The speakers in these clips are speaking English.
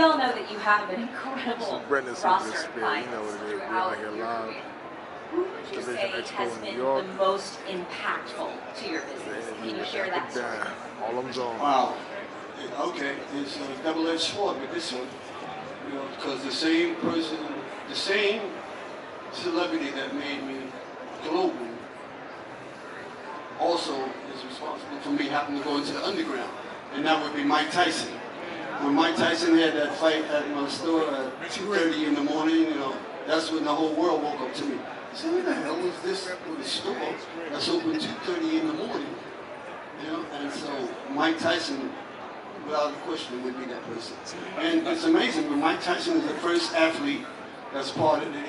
all know that you have an incredible roster of clients throughout your career. Who would you say has been the most impactful to your business? Can you share that story? Wow. Okay, it's a double-edged sword with this one. You know, because the same person, the same celebrity that made me global also is responsible for me having to go into the underground. And that would be Mike Tyson. When Mike Tyson had that fight at my store at 2:30 in the morning, you know, that's when the whole world woke up to me. I said, what the hell is this with a store that's open 2:30 in the morning? You know, and so Mike Tyson, without a question, would be that person. And it's amazing, but Mike Tyson is the first athlete that's part of the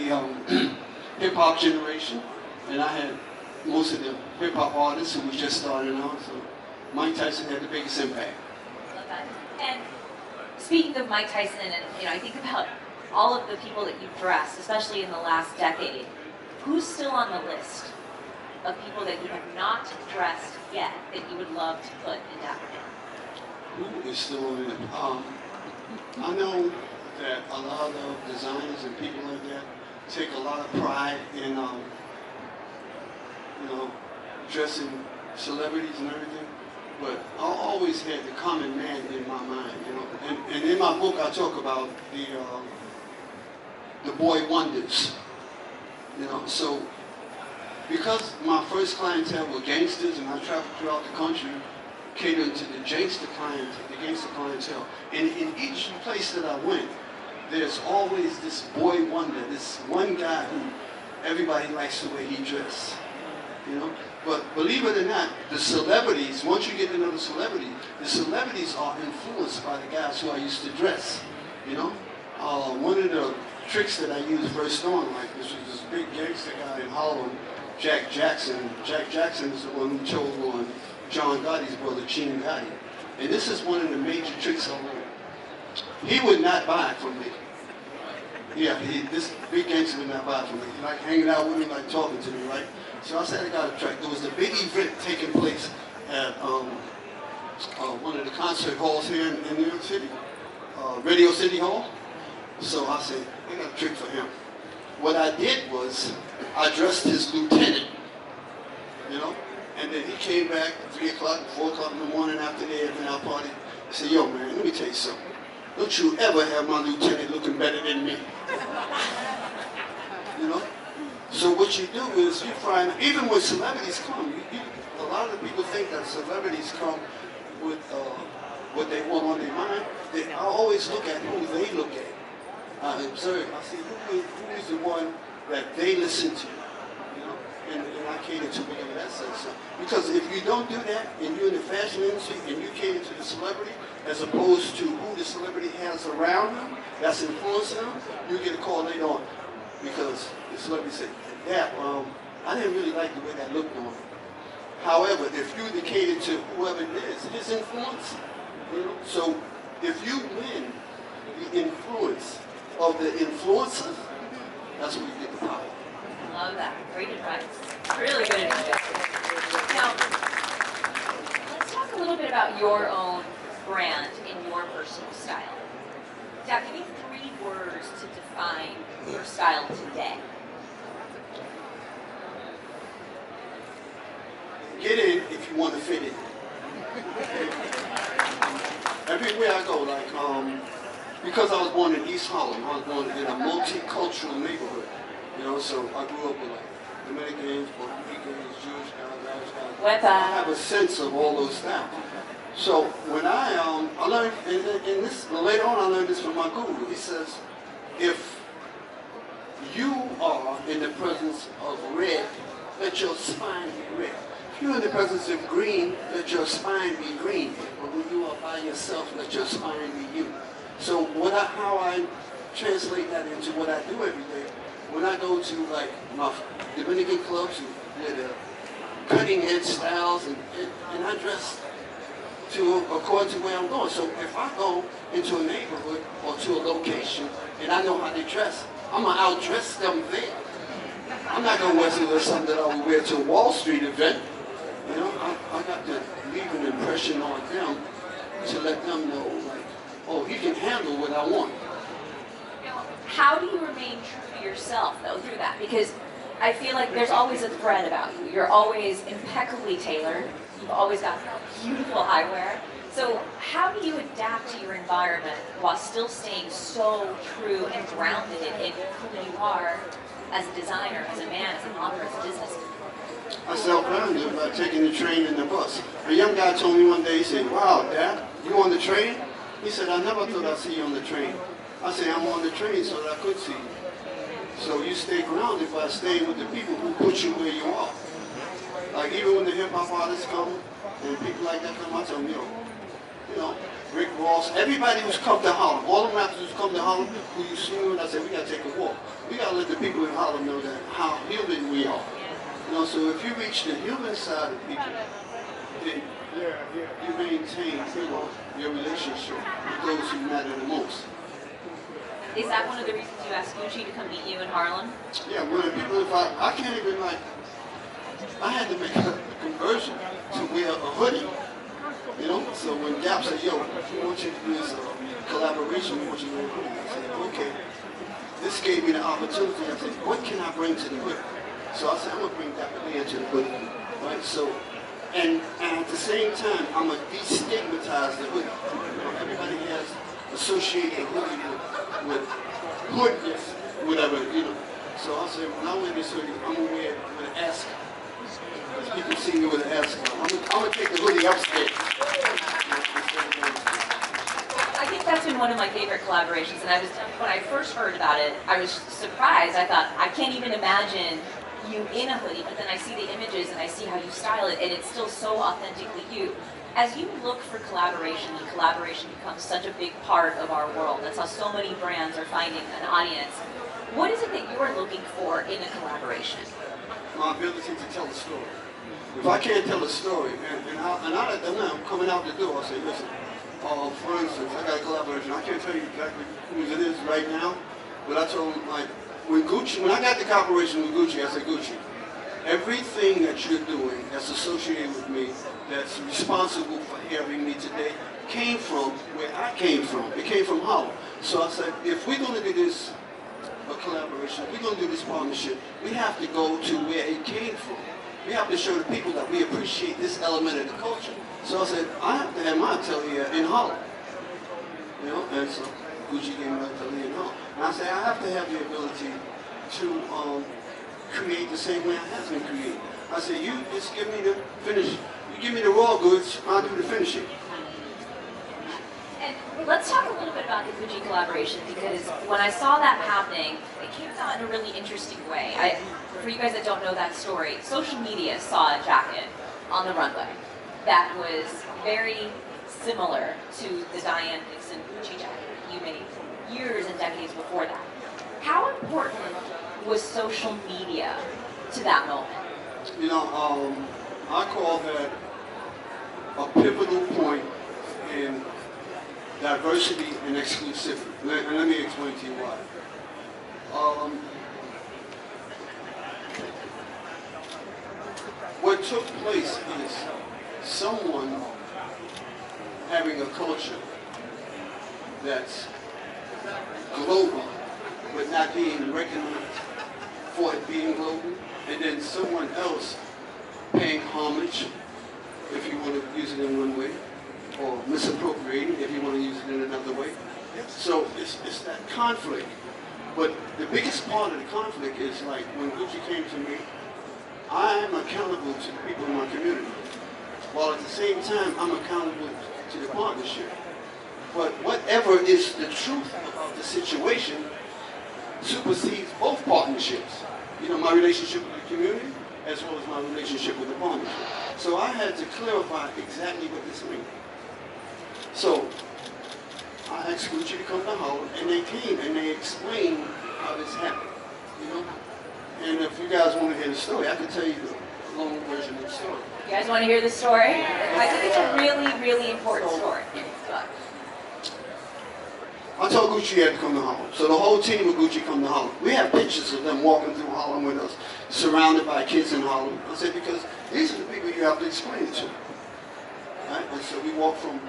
hip-hop generation. And I had most of the hip-hop artists who was just starting out, so Mike Tyson had the biggest impact. Love that. And speaking of Mike Tyson, and I think about all of the people that you've dressed, especially in the last decade, who's still on the list of people that you have not dressed yet that you would love to put in Dapper? Who is still on it? I know that a lot of designers and people like that take a lot of pride in, dressing celebrities and everything. But I always had the common man in my mind, you know. And in my book, I talk about the boy wonders, you know. So because my first clientele were gangsters, and I traveled throughout the country catering to the gangster clientele, and in each place that I went, there's always this boy wonder, this one guy who everybody likes the way he dressed, you know. But believe it or not, the celebrities, once you get to know the celebrities are influenced by the guys who I used to dress, you know. One of the tricks that I used first on, like this was this big gangster guy in Harlem, Jack Jackson. Jack Jackson is the one who chose on John Gotti's brother, Gene Gotti. And this is one of the major tricks I learned. He would not buy it from me. Yeah, this big gangster would not buy it from me. Like hanging out with me, like talking to me, right? So I said I got a track. There was a big event taking place at one of the concert halls here in New York City, Radio City Hall. So I said, I got a trick for him. What I did was, I dressed his lieutenant, you know, and then he came back at 3 o'clock, 4 o'clock in the morning after the event party. I said, yo man, let me tell you something. Don't you ever have my lieutenant looking better than me. You know? So what you do is you find, even when celebrities come, a lot of people think that celebrities come with what they want on their mind. I always look at who they look at. I observe, I see who is the one that they listen to, you know, and I cater to whatever that says. So, because if you don't do that, and you're in the fashion industry, and you cater to the celebrity, as opposed to who the celebrity has around them, that's influencing them, you get a call later on. Because the celebrity said, yeah, I didn't really like the way that looked on him. However, if you cater to whoever it is, his influence, you know, so if you win the influence of the influencer, that's where you get the power. Love that. Great advice. Really good advice. Now, let's talk a little bit about your own brand in your personal style. Dad, give me 3 words to define your style today. Get in if you want to fit in. Everywhere I go, like, because I was born in East Harlem, I was born in a multicultural neighborhood, you know, so I grew up with like Dominicans, Puerto Ricans, Jewish guys, Irish guys. I have a sense of all those styles. So when I learned, and this, later on I learned this from my guru. He says, if you are in the presence of red, let your spine be red. If you're in the presence of green, let your spine be green. But when you are by yourself, let your spine be you. So how I translate that into what I do every day, when I go to like my Dominican clubs with cutting edge styles and I dress according to where I'm going. So if I go into a neighborhood or to a location and I know how they dress, I'm going to outdress them there. I'm not going to wear something that I would wear to a Wall Street event. You know, I got to leave an impression on them to let them know, like, oh, he can handle what I want. How do you remain true to yourself, though, through that? Because I feel like there's always a thread about you. You're always impeccably tailored. You've always got beautiful eyewear. So how do you adapt to your environment while still staying so true and grounded in who you are as a designer, as a man, as an author, as a businessman? I self-grounded by taking the train and the bus. A young guy told me one day, he said, wow, Dad, you on the train? He said, I never thought I'd see you on the train. I said, I'm on the train so that I could see you. So you stay grounded by staying with the people who put you where you are. Like even when the hip-hop artists come and people like that come, I tell them, you know, Rick Ross, everybody who's come to Harlem, all the rappers who's come to Harlem, who you see with, I said, we got to take a walk. We got to let the people in Harlem know that how human we are. You know, so if you reach the human side of people, then you maintain, your relationship with those who matter the most. Is that one of the reasons you asked Gucci to come meet you in Harlem? Yeah, when people, if I can't even like, I had to make a conversion to wear a hoodie. You know, so when Gap said, yo, we want you to do this collaboration, we want you to wear a hoodie. I said, okay. This gave me the opportunity. I said, what can I bring to the hoodie? So I said, I'm going to bring Dapper to the hoodie. Right? So, and at the same time, I'm going to destigmatize the hoodie. You know, everybody has associated hoodie with hoodness, whatever, you know. So I said, when I wear this hoodie, I'm going to wear it with an ascot. Because people see me with an ascot. I'm going to take the hoodie upstairs. I think that's been one of my favorite collaborations, and when I first heard about it, I was surprised. I thought, I can't even imagine you in a hoodie, but then I see the images and I see how you style it, and it's still so authentically you. As you look for collaboration, and collaboration becomes such a big part of our world, that's how so many brands are finding an audience, what is it that you're looking for in a collaboration? My ability to tell a story. If I can't tell a story, and I'm coming out the door, I say, listen, for instance, I got a collaboration. I can't tell you exactly who it is right now, but I told him, like, when I got the collaboration with Gucci, I said, Gucci, everything that you're doing that's associated with me, that's responsible for having me today, came from where I came from. It came from Harlem. So I said, if we're going to do this, a collaboration, if we're going to do this partnership, we have to go to where it came from. We have to show the people that we appreciate this element of the culture. So I said, I have to have my atelier in Harlem. You know, and so Gucci gave me an atelier in Harlem. And I said, I have to have the ability to create the same way it has been created. I said, you just give me the finish. You give me the raw goods, I'll do the finishing. And let's talk a little bit about the Gucci collaboration, because when I saw that happening, it came out in a really interesting way. For you guys that don't know that story, social media saw a jacket on the runway that was very similar to the Diane Dixon Gucci jacket you made years and decades before that. How important was social media to that moment? You know, I call that a pivotal point in diversity and exclusivity. And let me explain to you why. What took place is someone having a culture that's global, but not being recognized for it being global, and then someone else paying homage, if you want to use it in one way, or misappropriating, if you want to use it in another way. So it's that conflict. But the biggest part of the conflict is like when Gucci came to me, I am accountable to the people in my community, while at the same time I'm accountable to the partnership. But whatever is the truth about the situation supersedes both partnerships. You know, my relationship with the community as well as my relationship with the partnership. So I had to clarify exactly what this means. So I asked Gucci to come to Harlem, and they came and they explained how this happened. You know? And if you guys want to hear the story, I can tell you the long version of the story. You guys want to hear the story? I think it's a really, really important story. I told Gucci he had to come to Harlem. So the whole team of Gucci come to Harlem. We have pictures of them walking through Harlem with us, surrounded by kids in Harlem. I said, because these are the people you have to explain it to. Right? And so we walked from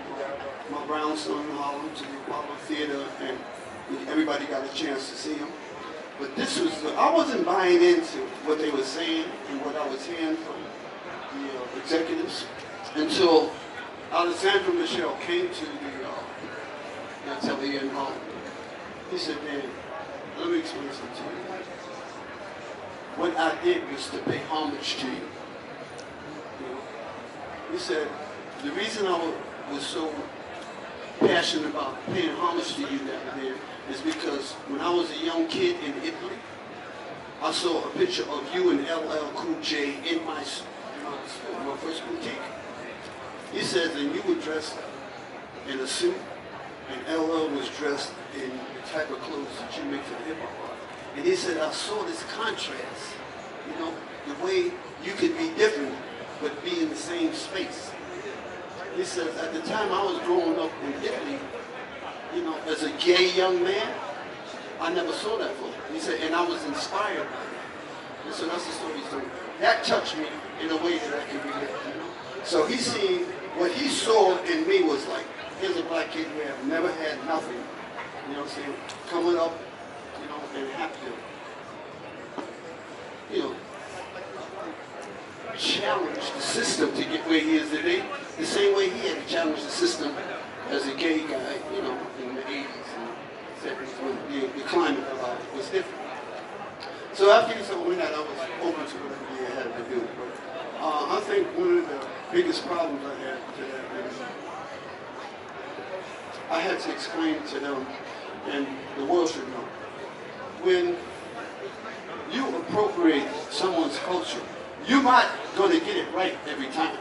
my brownstone in Harlem to the Apollo Theater, and everybody got a chance to see him. But this was, I wasn't buying into what they were saying and what I was hearing from the executives until Alessandro Michel came to the atelier in Harlem. He said, man, let me explain something to you. What I did was to pay homage to you. You know? He said, the reason I was so passionate about paying homage to you that day is because when I was a young kid in Italy, I saw a picture of you and LL Cool J in my school, my first boutique. He says, and you were dressed in a suit, and LL was dressed in the type of clothes that you make for the hip-hop art. And he said, I saw this contrast, you know, the way you could be different, but be in the same space. He says, at the time I was growing up in Italy, you know, as a gay young man, I never saw that before. He said, and I was inspired by it. And so that's the story. So that touched me in a way that I can relate, you know. So he seen, what he saw in me was like, here's a black kid who have never had nothing, you know what I'm saying, coming up, you know, and have to, you know, challenge the system to get where he is today, the same way he had to challenge the system as a gay guy, you know, in the 80s and 70s when the climate of life was different. So after he told me that, I was open to whatever he had to do. But I think one of the biggest problems I had to that is I had to explain to them, and the world should know, when you appropriate someone's culture, you're not going to get it right every time.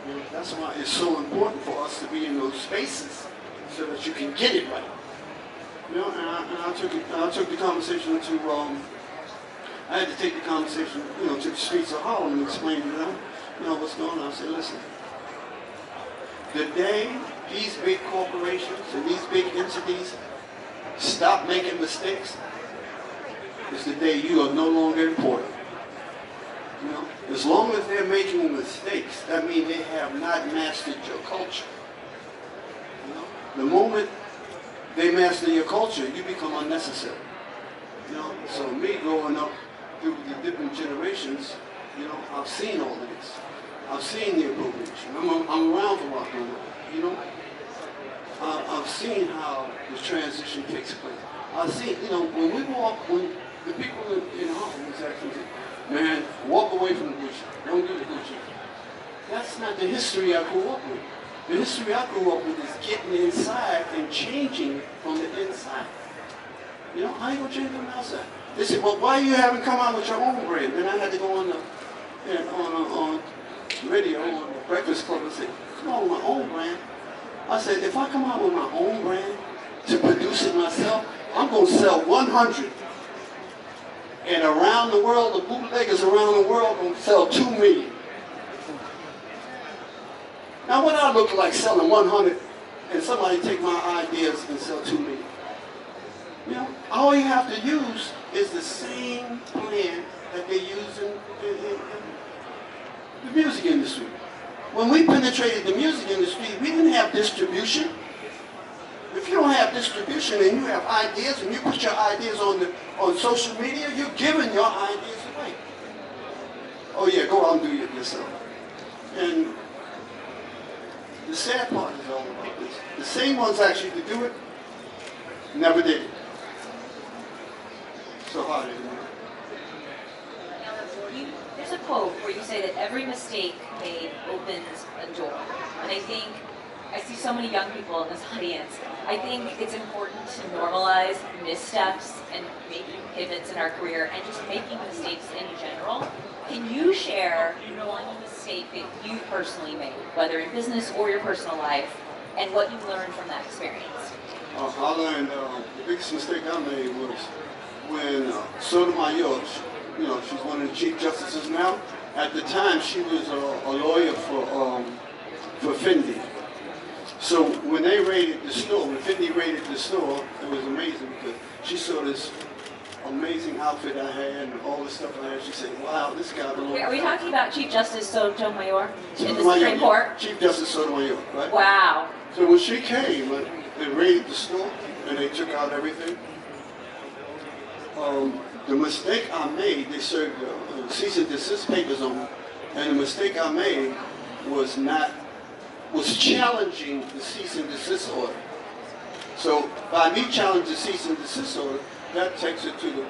You know, that's why it's so important for us to be in those spaces so that you can get it right. You know, and I took the conversation to, I had to take the conversation, you know, to the streets of Harlem and explain to them, you know, what's going on. I said, listen, the day these big corporations and these big entities stop making mistakes is the day you are no longer important. You know, as long as they're making mistakes, that means they have not mastered your culture. You know, the moment they master your culture, you become unnecessary. You know, so me growing up through the different generations, you know, I've seen all of this. I've seen the appropriation. I'm around for rock and roll. You know, I've seen how the transition takes place. I've seen, you know, when we walk, when the people in Harlem was actually, man, walk away from the Gucci. Don't do the Gucci. That's not the history I grew up with. The history I grew up with is getting inside and changing from the inside. You know, how you gonna change from the outside? They said, well, why you haven't come out with your own brand? Then I had to go on the radio, on the Breakfast Club, and say, come on with my own brand. I said, if I come out with my own brand to produce it myself, I'm gonna sell 100. And around the world, the bootleggers around the world gonna sell 2 million. Now what I look like selling 100 and somebody take my ideas and sell 2 million? You know, all you have to use is the same plan that they use in the music industry. When we penetrated the music industry, we didn't have distribution. If you don't have distribution and you have ideas and you put your ideas on social media, you're giving your ideas away. Oh yeah, go out and do it yourself. And the sad part is all about this. The same ones actually to do it, never did it. So how did it work? There's a quote where you say that every mistake made opens a door. And I think, I see so many young people in this audience, I think it's important to normalize missteps and making pivots in our career and just making mistakes in general. Can you share one mistake that you personally made, whether in business or your personal life, and what you learned from that experience? I learned the biggest mistake I made was when Sotomayor, you know, she's one of the chief justices now. At the time, she was a lawyer for Fendi. So when they raided the store, when Fendi raided the store, it was amazing because she saw this amazing outfit I had and all the stuff I had. She said, wow, this guy belongs. Are we talking about Chief Justice Sotomayor in the Supreme Court? Chief Justice Sotomayor, right? Wow. So when she came, they raided the store and they took out everything. The mistake I made, they served cease and desist papers on me, and the mistake I made was challenging the cease and desist order. So by me challenging the cease and desist order, that takes it to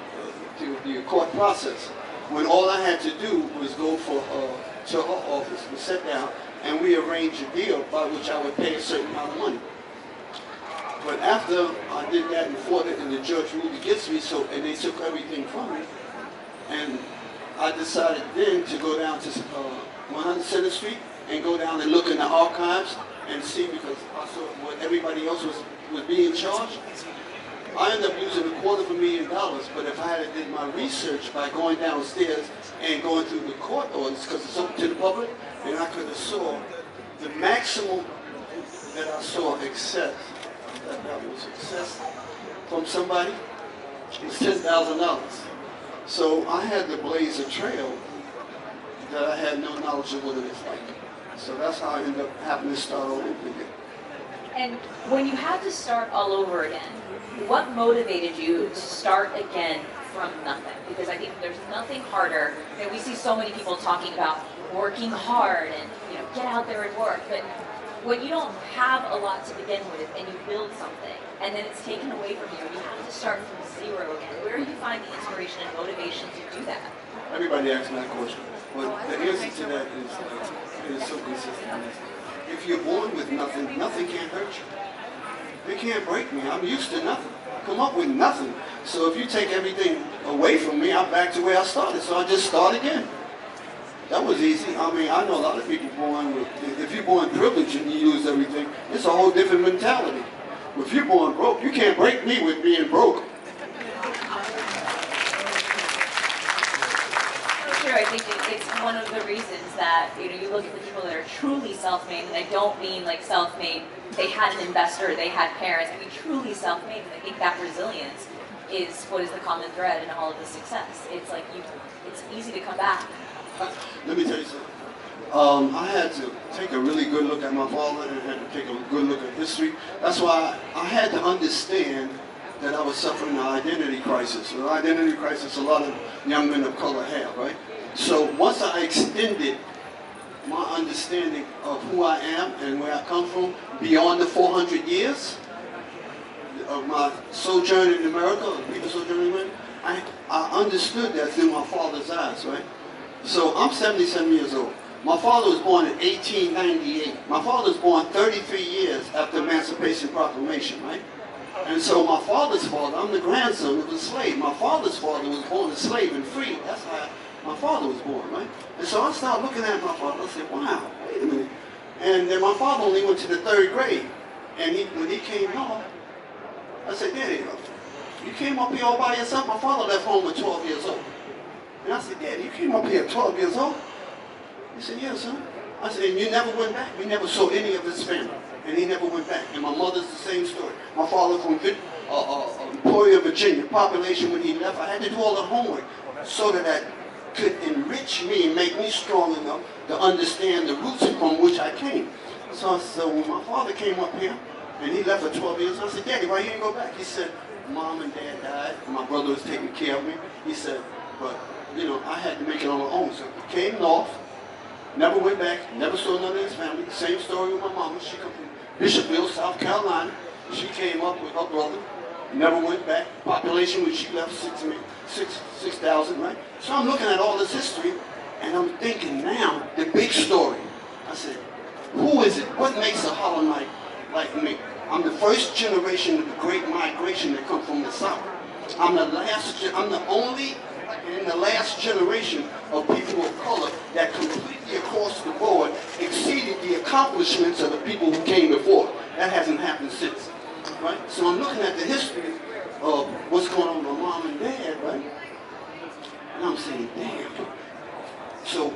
the court process. When all I had to do was go to her office, we sat down, and we arranged a deal by which I would pay a certain amount of money. But after I did that and fought it, and the judge ruled against me, and they took everything from me, and I decided then to go down to 100 Center Street and go down and look in the archives and see, because I saw what everybody else was being charged. I ended up losing $250,000, but if I had did my research by going downstairs and going through the court orders, because it's open to the public, and I could have saw the maximum that I saw excess, that was excess from somebody, was $10,000. So I had to blaze a trail that I had no knowledge of what it was like. So that's how I ended up having to start all over again. And when you had to start all over again, what motivated you to start again from nothing? Because I think there's nothing harder. We see so many people talking about working hard and get out there and work, but when you don't have a lot to begin with and you build something and then it's taken away from you and you have to start from zero again, where do you find the inspiration and motivation to do that? Everybody asks me that question, but the answer to that is so consistent. If you're born with nothing, nothing can hurt you. It can't break me. I'm used to nothing. I come up with nothing. So if you take everything away from me, I'm back to where I started. So I just start again. That was easy. I mean, I know a lot of people born with, if you're born privileged and you lose everything, it's a whole different mentality. If you're born broke, you can't break me with being broke. Sure, I think it's one of the reasons that you look at the people that are truly self-made, and I don't mean like self-made, they had an investor, they had parents. I mean truly self-made, and I think that resilience is what is the common thread in all of the success. It's like it's easy to come back. Let me tell you something. I had to take a really good look at my father and had to take a good look at history. That's why I had to understand that I was suffering an identity crisis. An identity crisis a lot of young men of color have, right? So once I extended my understanding of who I am and where I come from beyond the 400 years of my sojourn in America, of people sojourning in America, I understood that through my father's eyes, right? So I'm 77 years old. My father was born in 1898. My father was born 33 years after the Emancipation Proclamation, right? And so my father's father, I'm the grandson of a slave. My father's father was born a slave and free. That's how my father was born, right? And so I started looking at my father. I said, wow, wait a minute. And then my father only went to the 3rd grade. And when he came home, I said, Daddy, you came up here all by yourself? My father left home at 12 years old. And I said, Daddy, you came up here at 12 years old? He said, yes, son. I said, and you never went back? You never saw any of his family? And he never went back. And my mother's the same story. My father from Emporia, Virginia. Population when he left, I had to do all the homework so that could enrich me and make me strong enough to understand the roots from which I came. So when my father came up here, and he left at 12 years old, I said, Daddy, why you didn't go back? He said, Mom and Dad died, and my brother was taking care of me. He said, but, I had to make it on my own. So he came north, never went back, never saw none of his family. Same story with my mama. She come from Bishopville, South Carolina. She came up with her brother, never went back. Population when she left, 6,000, right? So I'm looking at all this history, and I'm thinking now, the big story. I said, who is it? What makes a Harlemite like me? I'm the first generation of the Great Migration that come from the South. I'm the only in the last generation of people of color that completely across the board exceeded the accomplishments of the people who came before. That hasn't happened since, right? So I'm looking at the history of what's going on with my mom and dad, right? And I'm saying, damn. So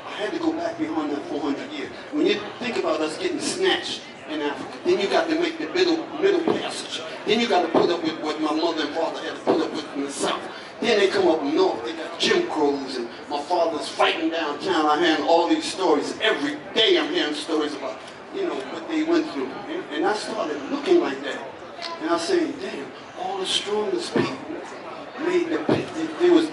I had to go back beyond that 400 years. When you think about us getting snatched in Africa, then you got to make the middle passage. Then you got to put up with what my mother and father had to put up with in the South. Then they come up north, they got Jim Crows, and my father's fighting downtown. I'm hearing all these stories. Every day I'm hearing stories about you know, what they went through. And I started looking like that. And I said, damn, all the strongest people made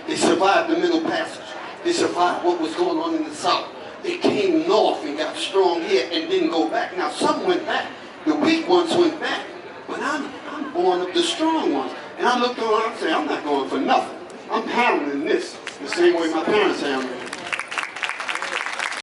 they survived the Middle Passage. They survived what was going on in the South. They came north and got strong here and didn't go back. Now some went back. The weak ones went back. But I'm born of the strong ones. And I looked around and said, I'm not going for nothing. I'm handling this the same way my parents handled it.